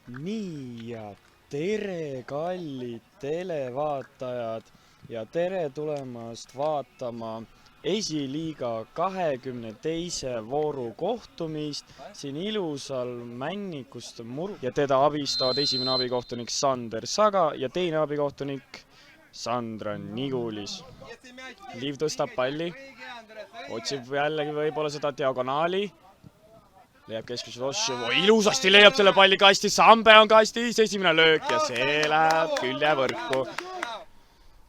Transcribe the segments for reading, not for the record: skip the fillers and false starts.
Nii ja tere, kallid televaatajad ja tere tulemast vaatama esiliiga 22. vooru kohtumist siin ilusal Männikuste ja teda abistavad esimene abikohtunik Sander Saga ja teine abikohtunik Sandra Nigulis. Liiv tõstab palli, otsib jällegi võib-olla seda diagonaali. Leiab keskmise Ossi, ilusasti leiab selle palli kasti, Sambe on kastis, esimene löök ja see läheb küljevõrku.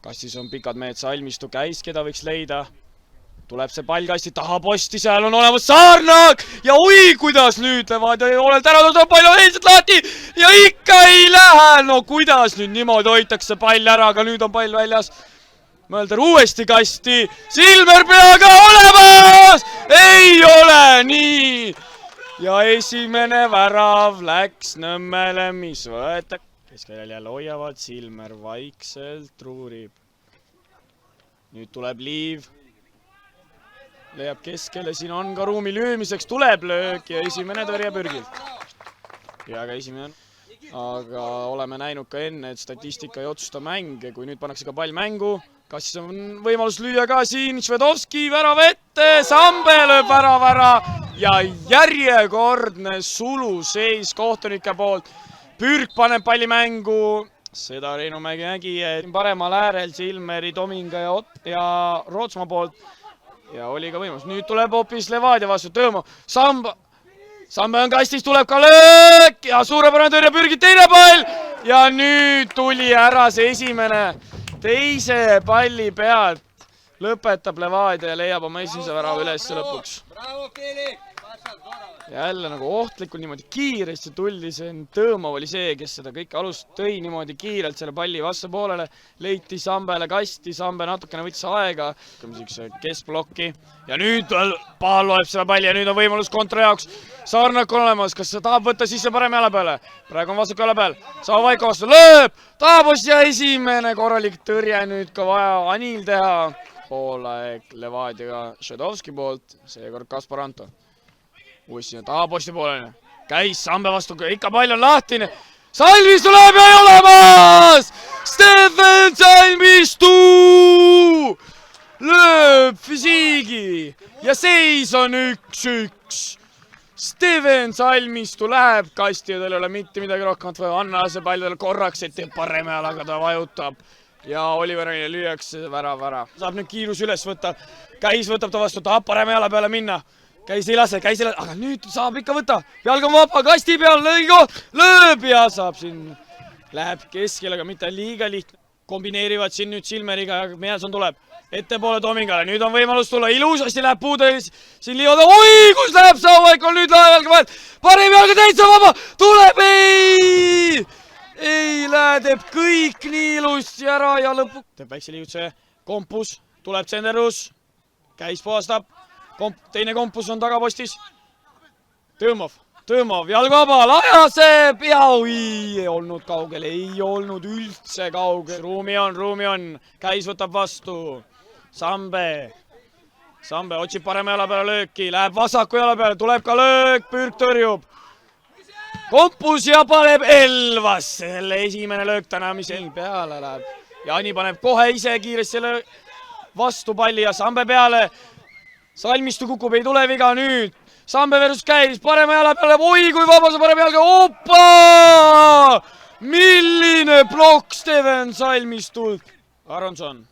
Kastis on pikad mehed, Salmistu käis, keda võiks leida. Tuleb see pall kasti taha posti, seal on olemas Saarnak ja oi, kuidas nüüd levad, oled ära tulnud, palju eilselt lahti ja ikka ei lähe. No kuidas nüüd niimoodi hoitakse pall ära, aga nüüd on pall väljas. Mölder uuesti kasti, Silmer peaga olemas, ei ole nii. Ja esimene värav läks Nõmmele, mis võetab. Keskeljal jälle hoiavad, Silmer vaikselt truurib. Nüüd tuleb Liiv. Leiab keskele, siin on ka ruumi lüümiseks, tuleb löök ja esimene tõrje pürgilt. Ja ka esimene on. Aga oleme näinud ka enne, et statistika ei otsusta mänge, kui nüüd pannakse ka pall mängu. Kas siis on võimalus lüüa ka siin, Švedovski värava ette, Sambe lööb värava ära ja järjekordne suluseis kohtunike poolt. Pürk paneb palli mängu, seda Reino Mägi nägi, paremal äärel Silmeri, Tominga ja Rootsmaa poolt. Ja oli ka võimalus. Nüüd tuleb hoopis Levadia vastu, Tõõmo, Sambe on kastis, tuleb ka löök ja suurepärane tõrje pürgid, teine pall ja nüüd tuli ära see esimene. Teise palli pealt lõpetab Levadia ja leiab oma esimese värava üles lõpuks. Jälle nagu ohtlikult niimoodi kiiresti tuldi, see Tõõmov oli see, kes seda kõike alust tõi niimoodi kiirelt selle palli vastu poolele. Leiti Sambele kasti, Sambe natukene võttis aega, keskblokki ja nüüd Paal loeb seda palli ja nüüd on võimalus kontra jaoks. Saarnak on olemas, kas ta tahab võtta sisse parem jala peale? Praegu on vastu jala peal, saab Vaiko vastu, lööb, taabus ja esimene korralik tõrje nüüd ka vaja Anil teha. Poolaeg Levadiaga Švedovski poolt, seekord Kaspar Anton. Uuesti taha posti poolene, käis Sambe vastu, ikka pall on lahtine. Salmistu läheb ja ei olemas! Steven Salmistu lööb fisiigi ja seis on 1-1. Steven Salmistu läheb kasti ja tal ei ole mitte midagi rohkemat või anna see pall tal korraks, et teeb parem jalaga, ta vajutab. Ja Oliverile lüüakse värav ära. Saab nüüd kiirus üles võtta, käis võtab ta vastu, tahab parem jala peale minna. Käis ei lase, aga nüüd saab ikka võtta. Jalg on vaba, kasti peal, lööb ja saab siin. Läheb keskele, aga mitte liiga lihtne. Kombineerivad siin nüüd Silmeriga ja Meelson tuleb ettepoole Tomingale. Nüüd on võimalus tulla, ilusasti läheb puude. Siin liivad, oi, kus läheb Sauvaikol, nüüd läheb jalga vahel. Parim jalga täitsa vaba, tuleb, ei lähe, teeb kõik nii ilusti ära ja lõpu. Teeb väikse liigutuse, kompus, tuleb Tsenderus, käis puhastab. Teine kompus on tagapostis. Tõõmov, jalg vaba, lajaseb ja ei olnud kaugel, ei olnud üldse kaugel. Ruumi on, käis võtab vastu. Sambe otsib parema jala peale lööki, läheb vasaku jala peale, tuleb ka löök, Pürk tõrjub. Kompus ja paneb Elvas, selle esimene löök täna, mis peale läheb. Jaani paneb kohe ise kiiresti selle vastu palli ja Sambe peale. Salmistu kukub, ei tule viga nüüd. Sambe versus käis, parema jala peale, oi kui vaba see parem jalga, opa! Milline plokk Steven Salmistult. Aronson.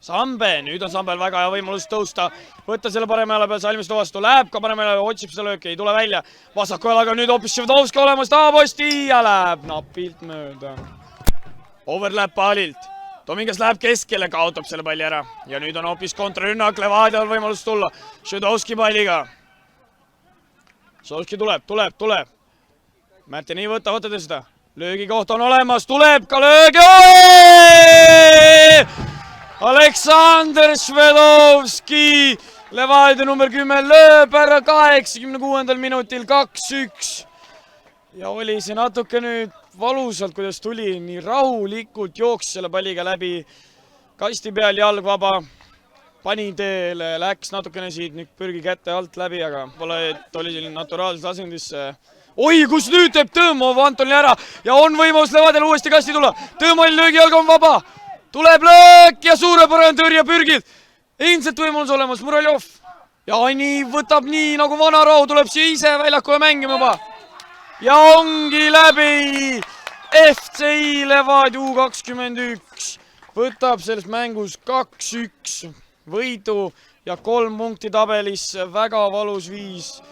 Sambe, nüüd on Sambel väga hea võimalus tõusta. Võtta selle parema jala peale, Salmistu vastu, läheb ka parema jala, otsib seda lööki, ei tule välja. Vasaku jalaga nüüd hoopis Švedovski olemas, tahaposti ja läheb napilt mööda. Overlap Paalilt. Tomingas läheb keskele, kaotab selle palli ära. Ja nüüd on hoopis kontrarünnak, Levadial võimalus tulla. Švedovski palliga. Švedovski tuleb. Märten ei võta te seda. Löögi koht on olemas, tuleb ka löögi. Aleksandr Švedovski, Levadia number 10 lööb ära 86. minutil 2-1. Ja oli see natuke nüüd valusalt, kuidas tuli, nii rahulikult jooksis selle palliga läbi. Kasti peal jalg vaba, pani teele, läks natukene siit nüüd pürgi kätte alt läbi, aga pole, et oli selline naturaalses asendisse oi, kus nüüd teeb Tõmmov Antoni ära ja on võimalus Levadial uuesti kasti tulla. Tõmmel löögijalg on vaba. Tuleb löök ja suurepärane tõrje pürgid. Ilmselt võimalus olemas, Muraljov. Ja Ani võtab nii nagu Vanarau, tuleb siia ise väljakule mängima juba. Ja ongi läbi. FCI Levadia U21 võtab selles mängus 2-1 võidu ja 3 punkti tabelisse, väga valus viis